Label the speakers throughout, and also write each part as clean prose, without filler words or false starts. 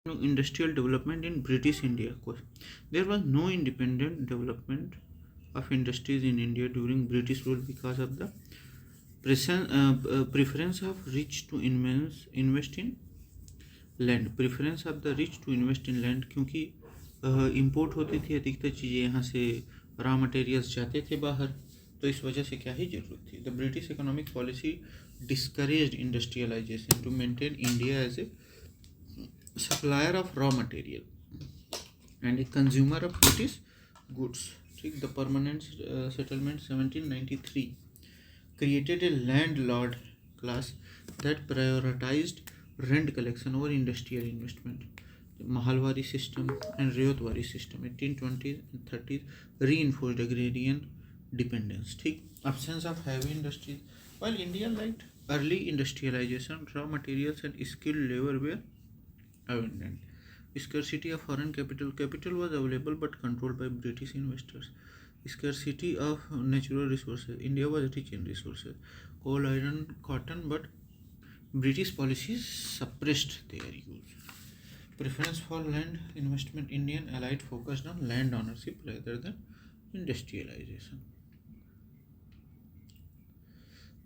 Speaker 1: Industrial development in British India. There was no independent development of industries in India during British rule because of the preference of rich to invest in land, preference of the rich to invest in land, क्योंकि import होती थी अधिकतर चीज़ें, यहाँ से raw materials जाते थे बाहर, तो इस वजह से क्या ही ज़रूरत थी. The British economic policy discouraged industrialization to maintain India as a supplier of raw material and a consumer of British goods. ठीक. The permanent settlement 1793 created a landlord class that prioritized rent collection over industrial investment. The Mahalwari system and Rayotwari system 1820s and 30s reinforced agrarian dependence. ठीक. Absence of heavy industries. While India liked early industrialization, raw materials and skilled labor were abundant. Scarcity of foreign capital was available but controlled by British investors. Scarcity of natural resources. India was rich in resources, coal, iron, cotton, but British policies suppressed their use. Preference for land investment. Indian elite focused on land ownership rather than industrialization.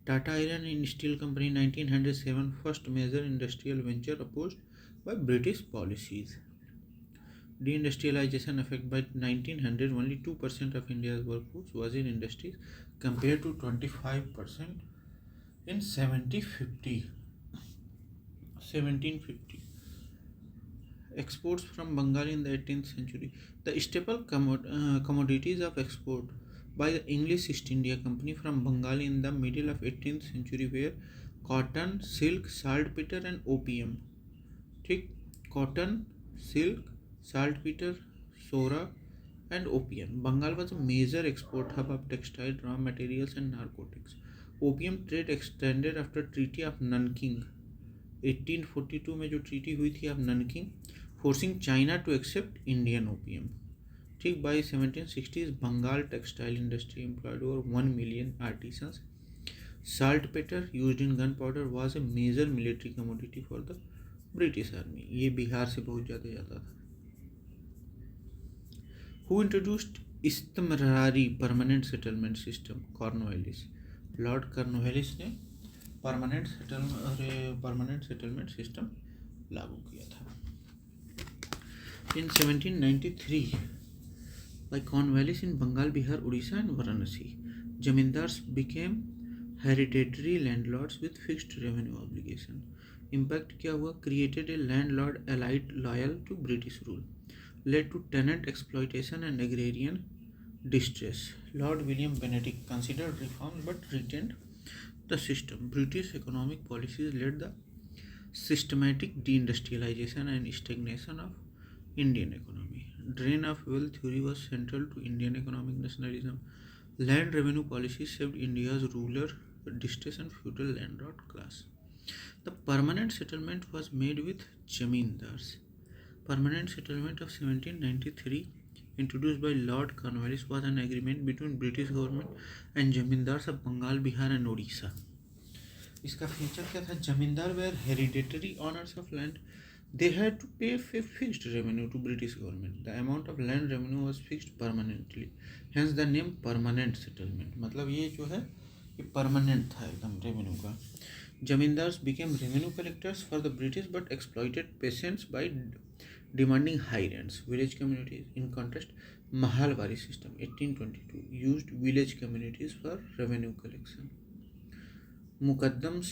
Speaker 1: Tata Iron and Steel Company 1907, first major industrial venture opposed by British policies. Deindustrialization effect. By 1900, only 2% of India's workforce was in industries compared to 25% in 1750. Exports from Bengal in the 18th century. The staple commodities of export by the English East India Company from Bengal in the middle of 18th century were cotton, silk, saltpeter and opium. ठीक. Cotton, silk, saltpeter, sora and opium. Bengal was a major export hub of textile, raw materials and narcotics. Opium trade extended after Treaty of Nanking 1842 में जो treaty हुई थी of Nanking, forcing China to accept Indian opium. ठीक. By 1760s Bengal textile industry employed over 1 million artisans. Saltpetre used in gunpowder was a major military commodity for the British army. ये बिहार से बहुत ज़्यादा जाता था. Who introduced इस्तमरारी permanent settlement system? Cornwallis. Lord Cornwallis ने permanent settlement system लागू किया था. In 1793, by Cornwallis in Bengal, Bihar, Odisha and Varanasi, zamindars became hereditary landlords with fixed revenue obligation. Impact क्या हुआ? Created a landlord elite loyal to British rule, led to tenant exploitation and agrarian distress. Lord William Benedict considered reforms but retained the system. British economic policies led the systematic deindustrialization and stagnation of Indian economy. Drain of wealth theory was central to Indian economic nationalism. Land revenue policies saved India's ruler distress and feudal landlord class. The permanent settlement was made with zamindars. Permanent settlement of 1793 introduced by Lord Cornwallis was an agreement between British government and zamindars of Bengal, Bihar and Odisha. इसका feature क्या था? Zamindar were hereditary owners of land. They had to pay fixed revenue to British government. The amount of land revenue was fixed permanently. Hence the name permanent settlement. मतलब ये जो है ये permanent था एकदम revenue का. Zamindars became revenue collectors for the British but exploited peasants by demanding high rents. Village communities, in contrast, Mahalwari system 1822 used village communities for revenue collection. मुकदम्स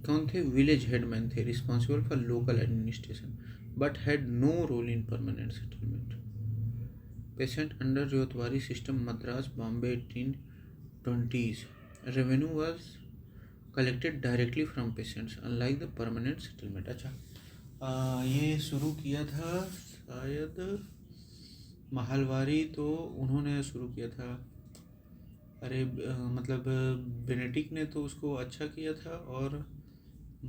Speaker 1: कौन थे? विलेज हेडमैन थे, responsible for local administration but had no role in permanent settlement. Peasant under Ryotwari system Madras Bombay 1820s. Revenue was collected directly from peasants unlike the permanent settlement. अच्छा, ये शुरू किया था शायद महालवारी, तो उन्होंने शुरू किया था. अरे मतलब बेनेडिक्ट ने तो उसको अच्छा किया था और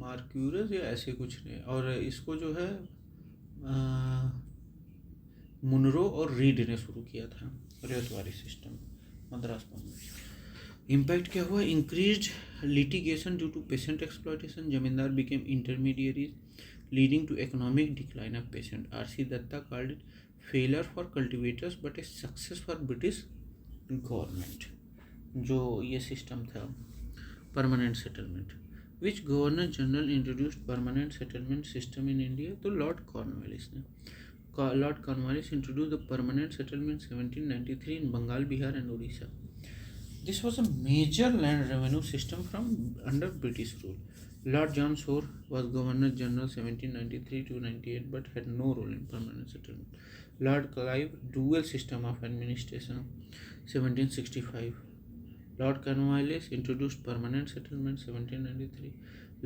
Speaker 1: मार्क्यूरस या ऐसे कुछ ने, और इसको जो है मुनरो और रीड ने शुरू किया था. रेवतवारी सिस्टम मद्रास बॉम्बे. इम्पैक्ट क्या हुआ? Increased litigation due to peasant exploitation, zamindar became intermediaries leading to economic decline of peasant. R C. Dutta called it failure for cultivators but a success for British government. जो ये सिस्टम था permanent settlement, which governor general introduced permanent settlement system in India? तो Lord Cornwallis ने। Lord Cornwallis introduce the permanent settlement 1793 in Bengal, Bihar and Orissa. This was a major land revenue system from under British rule. Lord John Shore was Governor General 1793 to 98 but had no role in permanent settlement. Lord Clive, dual system of administration 1765. Lord Cornwallis introduced permanent settlement 1793.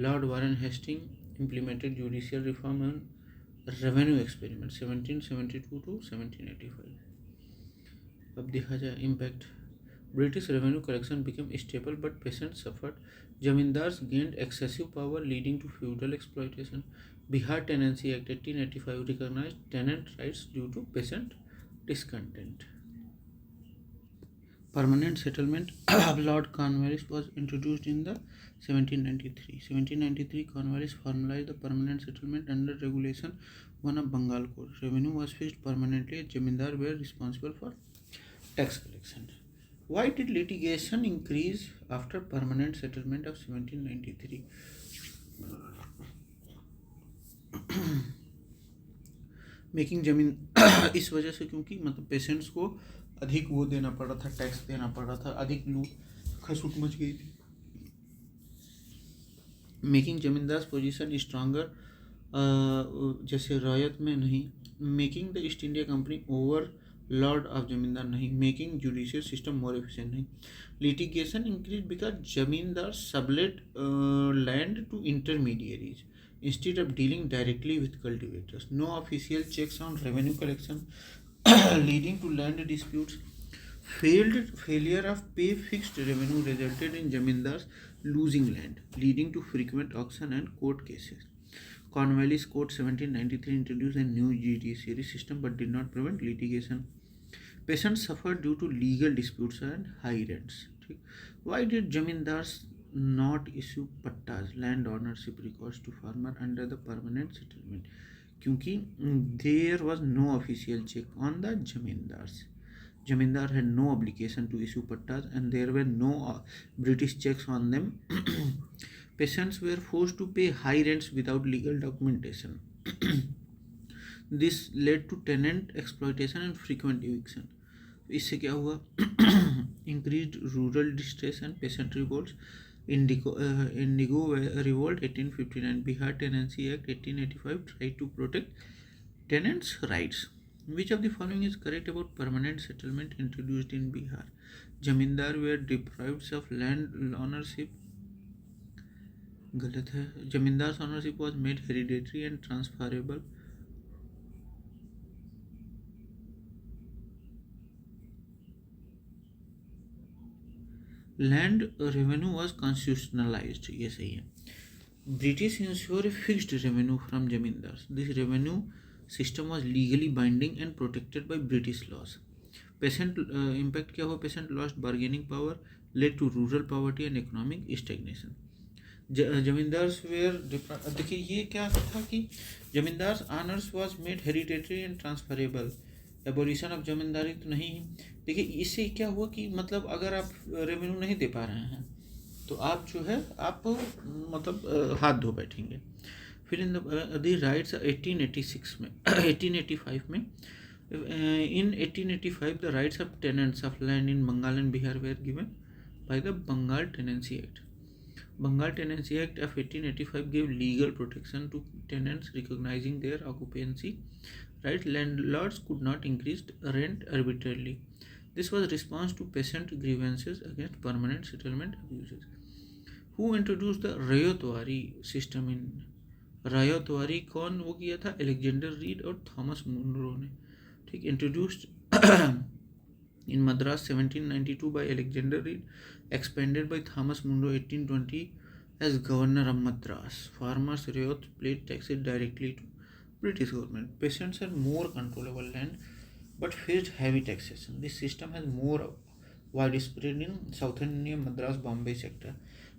Speaker 1: Lord Warren Hastings implemented judicial reform and revenue experiment 1772 to 1785. अब देखा जाए impact. British revenue collection became stable but peasants suffered. Zamindars gained excessive power leading to feudal exploitation. Bihar Tenancy Act 1885 recognized tenant rights due to peasant discontent. Permanent settlement of Lord Cornwallis was introduced in the 1793. 1793 Cornwallis formalized the permanent settlement under Regulation 1 of Bengal Code. Revenue was fixed permanently. Zamindar were responsible for tax collection. Why did litigation increase after permanent settlement of 1793? Making जमीन इस वजह से क्योंकि मतलब patients को अधिक वो देना पड़ रहा था, टैक्स देना पड़ रहा था, अधिक लूट खसुट मच गई थी. मेकिंग जमींदार्स पोजीशन स्ट्रांगर, जैसे रॉयत में नहीं. Making the East India Company overlord of zamindar नहीं. Making judicial system more efficient नहीं. Litigation increase because zamindar sublet land to intermediaries instead of dealing directly with cultivators. No official checks on revenue collection leading to land disputes. Failure of pay fixed revenue resulted in zamindars losing land, leading to frequent auction and court cases. Cornwallis Court 1793 introduced a new judiciary system but did not prevent litigation. Peasants suffered due to legal disputes and high rents. Why did zamindars not issue pattas, land ownership records to farmer under the permanent settlement? क्योंकि there was no official check on the zamindars. Zamindar had no obligation to issue pattas and there were no British checks on them. Peasants were forced to pay high rents without legal documentation. This led to tenant exploitation and frequent eviction. इससे क्या हुआ? Increased rural distress and peasant revolts. Indigo Revolt 1859. Bihar Tenancy Act 1885 tried to protect tenants' rights. Which of the following is correct about permanent settlement introduced in Bihar? Zamindar were deprived of land ownership. गलत है. Zamindar's ownership was made hereditary and transferable. Land revenue was constitutionalized. ये सही है. British ensure a fixed revenue from zamindars. This revenue system was legally binding and protected by British laws. Peasant impact क्या हुआ? Peasant lost bargaining power, led to rural poverty and economic stagnation. Zamindars were. देखिए ये क्या था कि zamindars owners was made hereditary and transferable. Abolition of zamindari तो नहीं. देखिए इससे क्या हुआ कि मतलब अगर आप रेवेन्यू नहीं दे पा रहे हैं तो आप जो है आप मतलब हाथ धो बैठेंगे. फिर इन द राइट्स 1886 में 1885 में in 1885 the rights of tenants of land in Bengal and Bihar were given by the Bengal Tenancy Act. Bengal Tenancy Act of 1885 gave legal protection to tenants recognizing their occupancy right. Landlords could not increase rent arbitrarily. This was response to peasant grievances against permanent settlement abuses. Who introduced the Rayotwari system in Rayotwari? कौन वो किया था? Alexander read और Thomas Munro ने. ठीक. Introduced in Madras 1792 by Alexander Reed, expanded by Thomas Munro 1820 as Governor of Madras. Farmers Rayot paid taxes directly to British government. Peasants had more controllable land but faced heavy taxation. This system has more widespread in southern India, Madras, Bombay sector.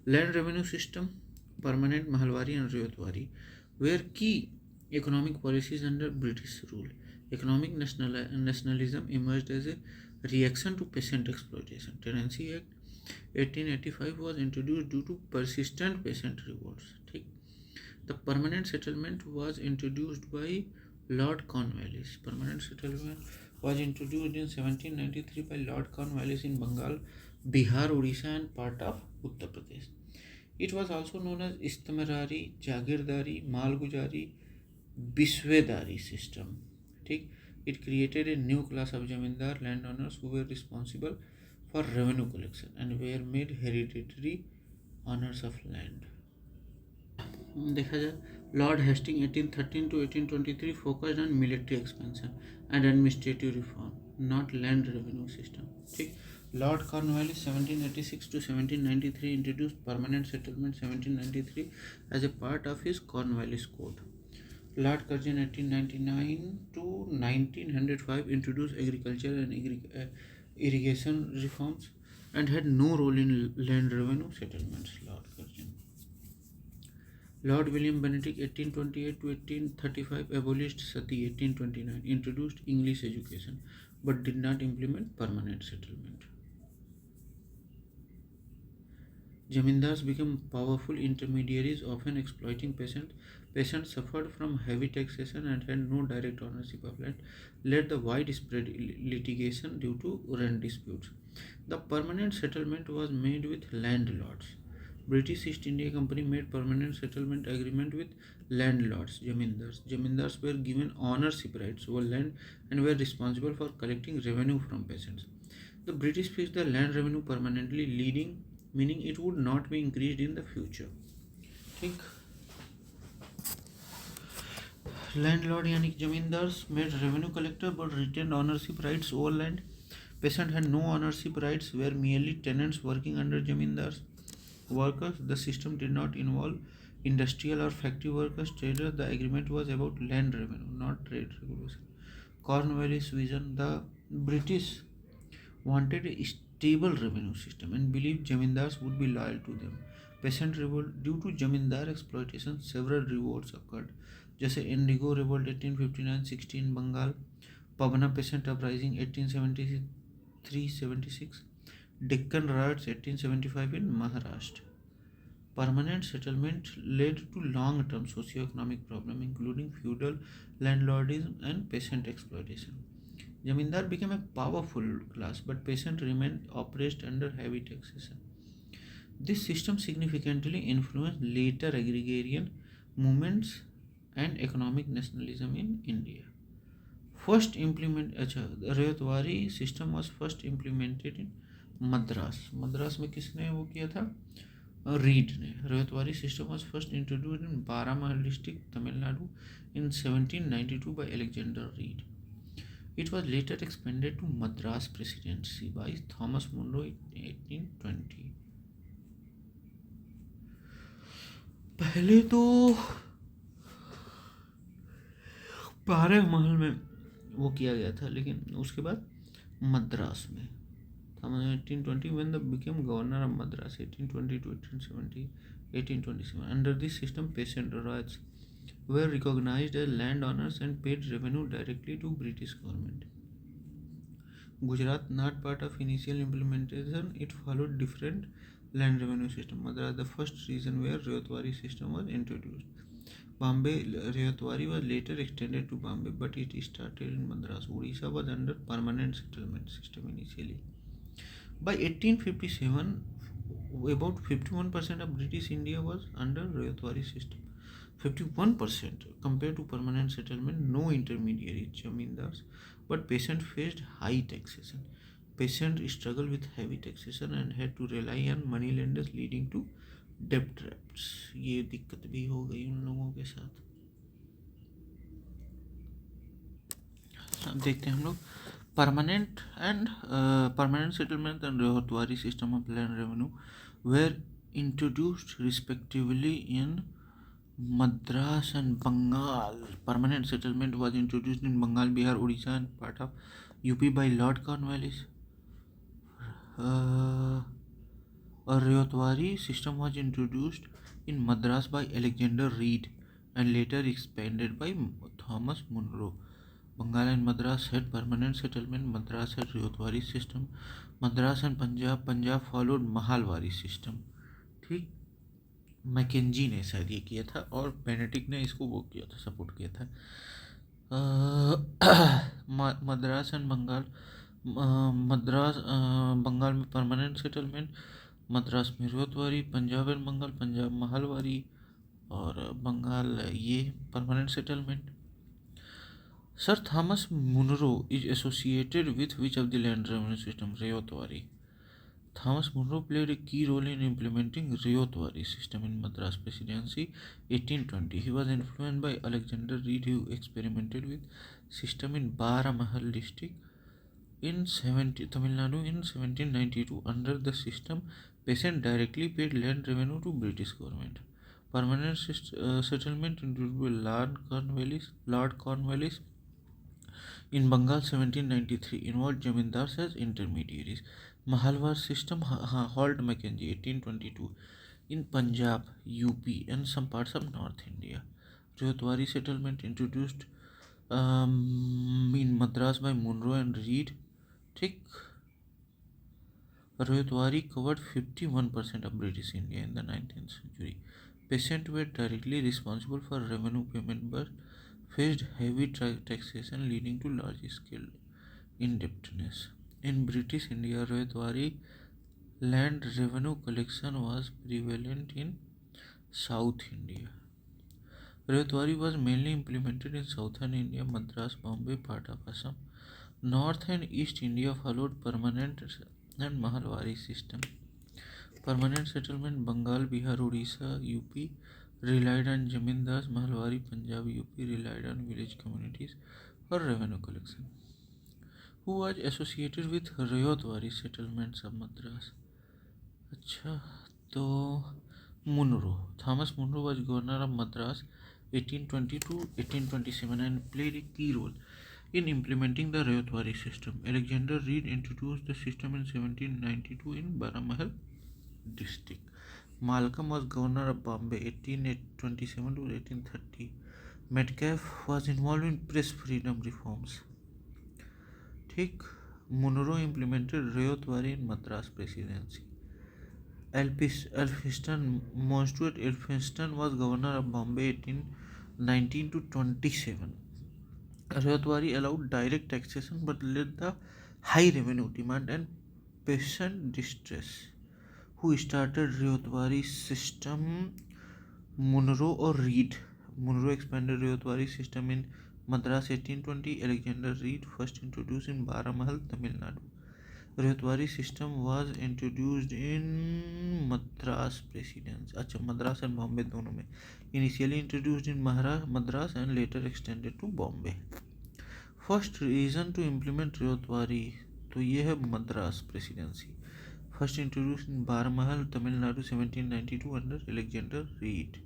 Speaker 1: Land revenue system, permanent Mahalwari and Rayotwari, were key economic policies under British rule. Economic nationalism emerged as a reaction to peasant exploitation. Tenancy Act 1885 was introduced due to persistent peasant revolts. The permanent settlement was introduced by Lord Cornwallis. Permanent settlement was introduced in 1793 by Lord Cornwallis in Bengal, Bihar, Odisha, and part of Uttar Pradesh. It was also known as Istamrari, Jagirdari, Malgujari, Biswedari system. It created a new class of Jamindar landowners who were responsible for revenue collection and were made hereditary owners of land. देखा जाए lord Hasting 1813 to 1823 focused on military expansion and administrative reform not land revenue system. ठीक. Lord Cornwallis 1786 to 1793 introduced permanent settlement 1793 as a part of his Cornwallis Code. Lord Curzon 1899 to 1905 introduced agriculture and irrigation reforms and had no role in land revenue settlements. Lord Curzon. Lord William Bentinck 1828 to 1835 abolished sati 1829, introduced English education but did not implement permanent settlement. Jamindars became powerful intermediaries, often exploiting peasants. Peasants suffered from heavy taxation and had no direct ownership of land, led the widespread litigation due to rent disputes. The permanent settlement was made with landlords. British East India Company made permanent settlement agreement with landlords, Jamindars. Jamindars were given ownership rights over land and were responsible for collecting revenue from peasants. The British fixed the land revenue permanently, meaning it would not be increased in the future. ठीक. Landlord यानी Jamindars made revenue collector but retained ownership rights over land. Peasants had no ownership rights, were merely tenants working under Jamindars. Workers, the system did not involve industrial or factory workers, traders. The agreement was about land revenue, not trade regulation. Cornwallis' vision: the British wanted a stable revenue system and believed Jamindars would be loyal to them. Peasant revolt: due to Jamindar exploitation, several revolts occurred, जैसे Indigo Revolt 1859-60 in Bengal, Pabna Peasant Uprising 1873-76, Deccan Riots 1875 in Maharashtra. Permanent settlement led to long-term socio-economic problems, including feudal landlordism and peasant exploitation. Jamindar became a powerful class, but peasants remained oppressed under heavy taxation. This system significantly influenced later agrarian movements and economic nationalism in India. Rayotwari system was first implemented in Madras में किसने वो किया था? Read ने. Ryotwari system was first introduced in Baramahal district, Tamil Nadu in 1792 by Alexander Reed. It was later expanded to Madras Presidency by Thomas Munro in 1820. पहले तो बारह में वो किया गया था, लेकिन उसके बाद मद्रास में 1820 when they became governor of Madras 1820 to 1870 1827. Under this system, peasant riots were recognized as landowners and paid revenue directly to British government. Gujarat, not part of initial implementation, it followed different land revenue system. Madras, the first region where Rayotwari system was introduced. Bombay, Rayotwari was later extended to Bombay, but it started in Madras. Odisha was under permanent settlement system initially. By 1857, about 51% of British India was under Rayotwari system. 51% compared to permanent settlement, no intermediaries, Jamindars, but peasants faced high taxation. Peasants struggled with heavy taxation and had to rely on money lenders, leading to debt traps. ये दिक्कत भी हो गई उन लोगों के साथ. अब देखते हैं हम लोग permanent settlement and Rayotwari system of land revenue were introduced respectively in Madras and Bengal. Permanent settlement was introduced in Bengal, Bihar, Odisha and part of UP by Lord Cornwallis. Uh, a Ryotwari system was introduced in Madras by Alexander Reed and later expanded by Thomas Munro. Bengal and Madras had permanent settlement. Madras had Ryotwari system. Madras and Punjab followed Mahalwari system. ठीक, McKenzie ने शायद ये किया था और Benedict ने इसको वो किया था, सपोर्ट किया था। मद्रास एंड बंगाल, मद्रास बंगाल में परमानेंट सेटलमेंट, मद्रास में रोहतवारी, पंजाब एंड बंगाल, पंजाब महालवारी और बंगाल ये permanent settlement. Sir Thomas Munro is associated with which of the land revenue system? Ryotwari. Thomas Munro played a key role in implementing Ryotwari system in Madras Presidency 1820. He was influenced by Alexander Reed, who experimented with system in Baramahal district in Tamil Nadu in 1792. Under the system, peasants directly paid land revenue to British government. Permanent settlement included Lord Cornwallis in Bengal 1793 involved zamindars as intermediaries. Mahalwar system halt Mackenzie 1822 in Punjab, UP and some parts of North India. Ryotwari settlement introduced in Madras by Munro and Reed. Ryotwari covered 51% of British India in the 19th century. Peasants were directly responsible for revenue payment but faced heavy taxation leading to large-scale indebtedness. In British India, Ryotwari land revenue collection was prevalent in South India. Ryotwari was mainly implemented in southern India, Madras, Bombay, part of Assam. North and East India followed permanent and Mahalwari system. Permanent settlement Bengal, Bihar, Odisha, UP relied on zamindars. Mahalwari, Punjab, UP relied on village communities for revenue collection. Who was associated with Ryotwari settlements of Madras? अच्छा, तो Munro. Thomas Munro was governor of Madras 1820 to 1827 and played a key role in implementing the Ryotwari system. Alexander Reed introduced the system in 1792 in Baramahal district. Malcolm was governor of Bombay 1827 to 1830. Metcalfe was involved in press freedom reforms. ठीक, Munro implemented Ryotwari in Madras Presidency. Elphinstone, Mountstuart Elphinstone was governor of Bombay 1819 to 27. Ryotwari allowed direct taxation but led the high revenue demand and peasant distress. Who started Ryotwari system? Munro or Reed? Munro expanded Ryotwari system in Madras 1820. Alexander Reed first introduced in Baramahal, Tamil Nadu. Ryotwari system was introduced in Madras Presidency. अच्छा, Madras and Bombay दोनों में. Initially introduced in Madras and later extended to Bombay. First reason to implement Ryotwari, तो ये है Madras Presidency. First introduced in Baramahal, Tamil Nadu 1792 under Alexander Reed.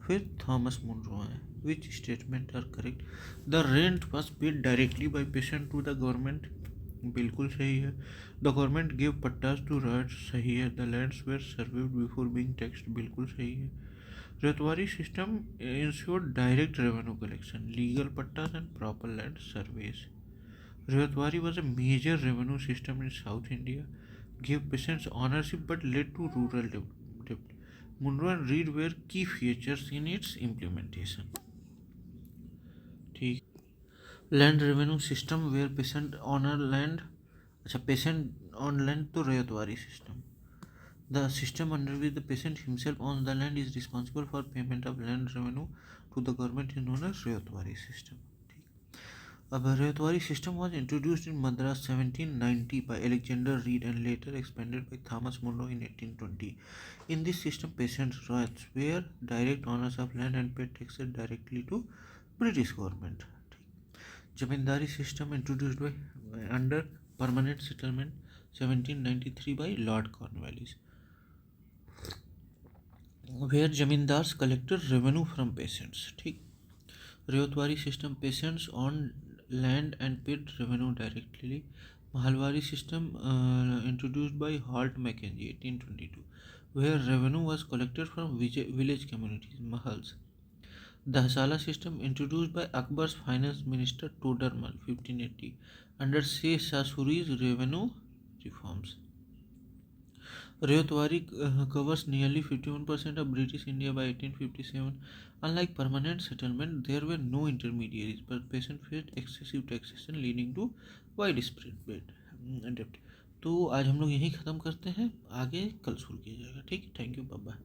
Speaker 1: फिर Thomas Munro है. Which statement are correct? The rent was paid directly by peasant to the government. बिल्कुल सही है. The government gave pattas to rats. सही है. The lands were surveyed before being taxed. बिल्कुल सही है. Ryotwari system ensured direct revenue collection, legal pattas and proper land surveys. Ryotwari was a major revenue system in South India, gave peasants ownership but led to rural debt. Munro and Reed were key features in its implementation. ठीक, land revenue system were peasant owner land. अच्छा, peasant on land तो Ryotwari system. The system under which the peasant himself owns the land is responsible for payment of land revenue to the government is known as Ryotwari system. A Ryotwari system was introduced in Madras 1790 by Alexander Reed and later expanded by Thomas Munro in 1820. In this system, peasants rats were direct owners of land and paid taxes directly to British government. Zamindari system introduced by under permanent settlement 1793 by Lord Cornwallis, where zamindars collected revenue from peasants. ठीक, Ryotwari system, peasants owned land and paid revenue directly. Mahalwari system introduced by Halt Mackenzie 1822, where revenue was collected from village communities, mahals. Dahsala system introduced by Akbar's finance minister Todermal 1580 under Sheh Shah Suri's revenue reforms. Rayotwari covers nearly 51% of British India by 1857. Unlike permanent settlement, there were no intermediaries, but peasants faced excessive taxation leading to widespread debt. तो आज हम लोग यहीं ख़त्म करते हैं, आगे कल शुरू किया जाएगा. ठीक है, थैंक यू, बाय बाय.